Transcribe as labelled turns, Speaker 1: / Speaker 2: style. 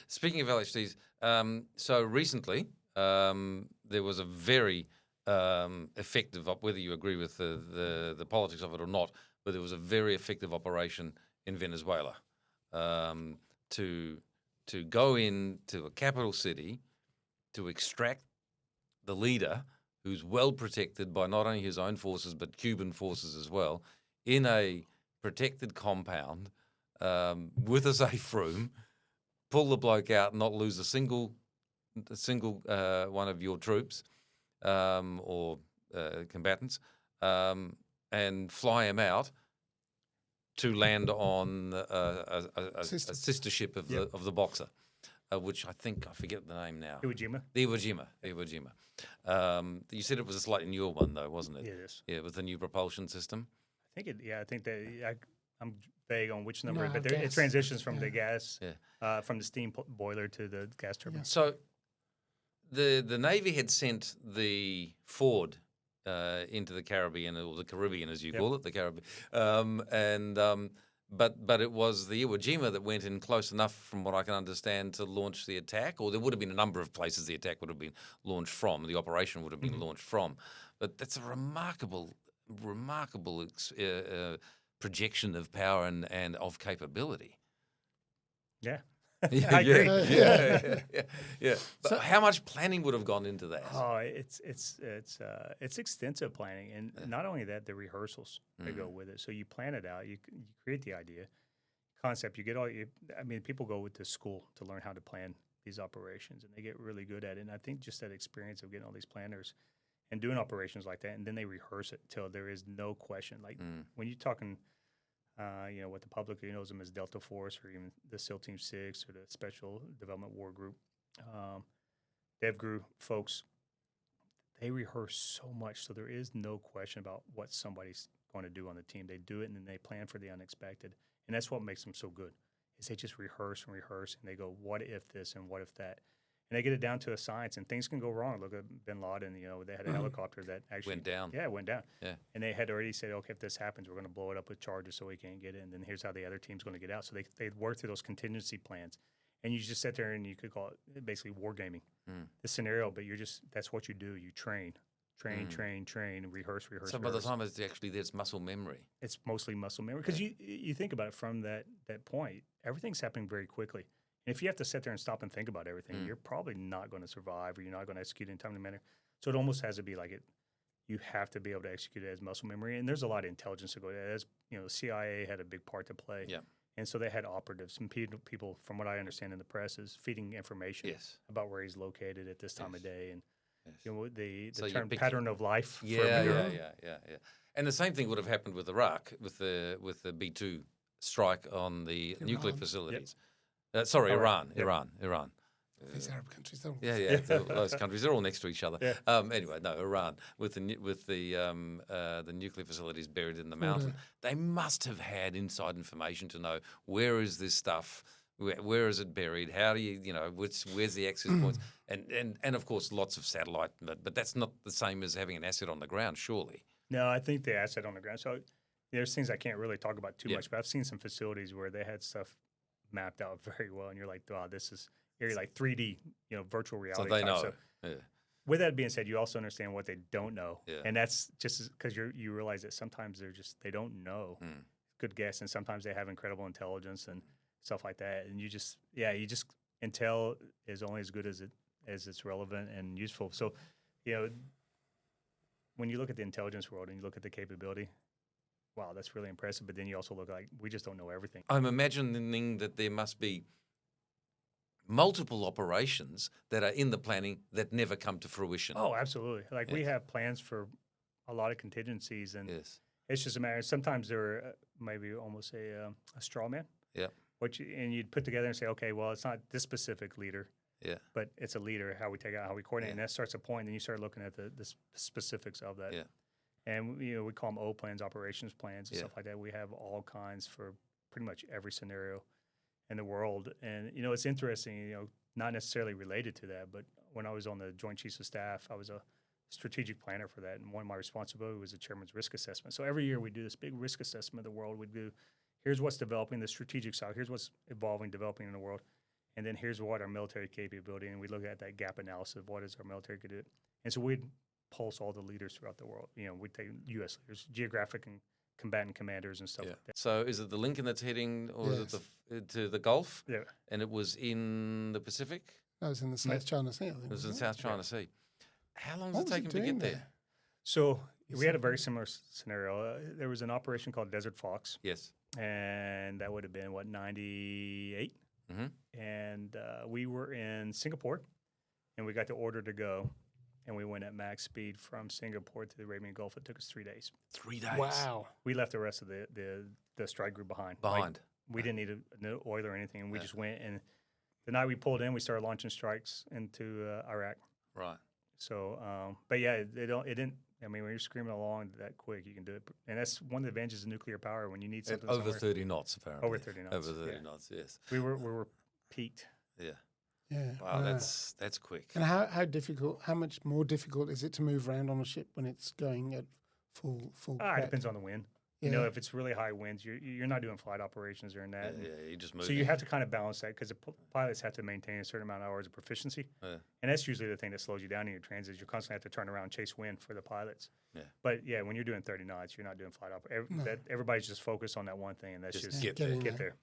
Speaker 1: Speaking of LHDs, so recently there was a very effective, whether you agree with the politics of it or not, but there was a very effective operation in Venezuela to go into a capital city to extract the leader, who's well protected by not only his own forces but Cuban forces as well, in a protected compound with a safe room. Pull the bloke out and not lose a single one of your troops or combatants, and fly him out to land on a sister ship of the Boxer, which I forget the name now.
Speaker 2: Iwo
Speaker 1: Jima. You said it was a slightly newer one though, wasn't it?
Speaker 2: Yeah, it is.
Speaker 1: Yeah, with the new propulsion system.
Speaker 2: I think that I'm vague on which number,
Speaker 3: No,
Speaker 2: but it transitions from the gas, from the steam boiler to the gas turbine.
Speaker 1: So the Navy had sent the Ford into the Caribbean, or the Caribbean as you call it, the Caribbean, but it was the Iwo Jima that went in close enough, from what I can understand, to launch the attack. Or there would have been a number of places the attack would have been launched from, the operation would have been launched from. But that's a remarkable projection of power and of capability.
Speaker 2: Yeah.
Speaker 1: I agree. Yeah. But
Speaker 3: So,
Speaker 1: how much planning would have gone into that?
Speaker 2: Oh, it's extensive planning, and not only that, the rehearsals that go with it. So you plan it out, you create the idea, concept. You get people go to school to learn how to plan these operations, and they get really good at it. And I think just that experience of getting all these planners and doing operations like that, and then they rehearse it till there is no question. Like when you're talking. What the public knows them as Delta Force, or even the SEAL Team 6 or the Special Development War Group, DevGru folks, they rehearse so much, so there is no question about what somebody's going to do on the team. They do it, and then they plan for the unexpected, and that's what makes them so good. Is they just rehearse, and they go, "What if this and what if that?" And they get it down to a science, and things can go wrong. Look at Bin Laden. They had a helicopter that actually
Speaker 1: Went down.
Speaker 2: Yeah, it went down.
Speaker 1: Yeah.
Speaker 2: And they had already said, okay, if this happens, we're going to blow it up with charges so we can't get it. And then here's how the other team's going to get out. So they work through those contingency plans. And you just sit there and you could call it basically wargaming, the scenario. But that's what you do. You train, and rehearse.
Speaker 1: So by the time it's actually there's muscle memory.
Speaker 2: It's mostly muscle memory. Because you think about it from that point, everything's happening very quickly. And if you have to sit there and stop and think about everything, you're probably not going to survive, or you're not going to execute in a timely manner. So it almost has to be like it. You have to be able to execute it as muscle memory. And there's a lot of intelligence to go. As the CIA had a big part to play. Yeah. And so they had operatives and people, from what I understand in the press, is feeding information about where he's located at this time of day, and the term pattern of life.
Speaker 1: Yeah. And the same thing would have happened with Iraq with the B-2 strike on the nuclear facilities. Iran.
Speaker 3: These Arab countries, though.
Speaker 1: Yeah. Those countries, they're all next to each other. Yeah. Anyway, no, Iran with the nuclear facilities buried in the mountain. They must have had inside information to know where is this stuff, where is it buried, how do you where's the access points, and of course lots of satellite, but that's not the same as having an asset on the ground, surely.
Speaker 2: No, I think the asset on the ground. So there's things I can't really talk about too much, but I've seen some facilities where they had stuff mapped out very well, and you're like, wow, this is like 3D, virtual reality.
Speaker 1: So they know.
Speaker 2: So, with that being said, you also understand what they don't know, and that's just because you realize that sometimes they don't know. Good guess, and sometimes they have incredible intelligence and stuff like that, and you just intel is only as good as it's relevant and useful. So, when you look at the intelligence world and you look at the capability. Wow, that's really impressive. But then you also look like we just don't know everything.
Speaker 1: I'm imagining that there must be multiple operations that are in the planning that never come to fruition.
Speaker 2: Oh, absolutely. Like we have plans for a lot of contingencies, and it's just a matter. Sometimes they're maybe almost a straw man. Yeah. And you'd put together and say, okay, well, it's not this specific leader. Yeah. But it's a leader. How we take out, how we coordinate, and that starts a point. Then you start looking at the specifics of that. Yeah. And we call them O plans, operations plans, and stuff like that. We have all kinds for pretty much every scenario in the world. And it's interesting. Not necessarily related to that, but when I was on the Joint Chiefs of Staff, I was a strategic planner for that, and one of my responsibilities was the chairman's risk assessment. So every year we do this big risk assessment of the world. We do here's what's developing, the strategic side. Here's what's evolving, developing in the world, and then here's what our military capability, and we look at that gap analysis of what is our military could do. And so we'd pulse all the leaders throughout the world. We'd take U.S. leaders, geographic and combatant commanders and stuff like that.
Speaker 1: So is it the Lincoln that's heading, or is it to the Gulf?
Speaker 2: Yeah.
Speaker 1: And it was in the Pacific?
Speaker 3: That was in the South China Sea, I think.
Speaker 1: It was in South China Sea. How long does it take him to get there?
Speaker 2: So we had a very similar scenario. There was an operation called Desert Fox.
Speaker 1: Yes.
Speaker 2: And that would have been, 98?
Speaker 1: Mm-hmm.
Speaker 2: And we were in Singapore, and we got the order to go. And we went at max speed from Singapore to the Arabian Gulf. It took us 3 days.
Speaker 1: 3 days.
Speaker 3: Wow.
Speaker 2: We left the rest of the strike group behind. We didn't need no oil or anything, and we just went. And the night we pulled in, we started launching strikes into Iraq.
Speaker 1: Right.
Speaker 2: So, but yeah, it didn't. I mean, when you're screaming along that quick, you can do it. And that's one of the advantages of nuclear power when you need something
Speaker 1: over 30 knots, apparently.
Speaker 2: Over 30 knots.
Speaker 1: Over 30 knots, yes.
Speaker 2: We were peaked.
Speaker 1: Yeah.
Speaker 3: Yeah.
Speaker 1: Wow, that's quick.
Speaker 3: And how much more difficult is it to move around on a ship when it's going at full
Speaker 2: It depends on the wind.
Speaker 3: Yeah.
Speaker 2: If it's really high winds, you're not doing flight operations during that.
Speaker 1: Yeah, you just move.
Speaker 2: So you have to kind of balance that because the pilots have to maintain a certain amount of hours of proficiency.
Speaker 1: Yeah.
Speaker 2: And that's usually the thing that slows you down in your transit. You constantly have to turn around and chase wind for the pilots.
Speaker 1: Yeah.
Speaker 2: But yeah, when you're doing 30 knots, you're not doing flight operations. Everybody's just focused on that one thing, and that's just
Speaker 1: get
Speaker 2: there.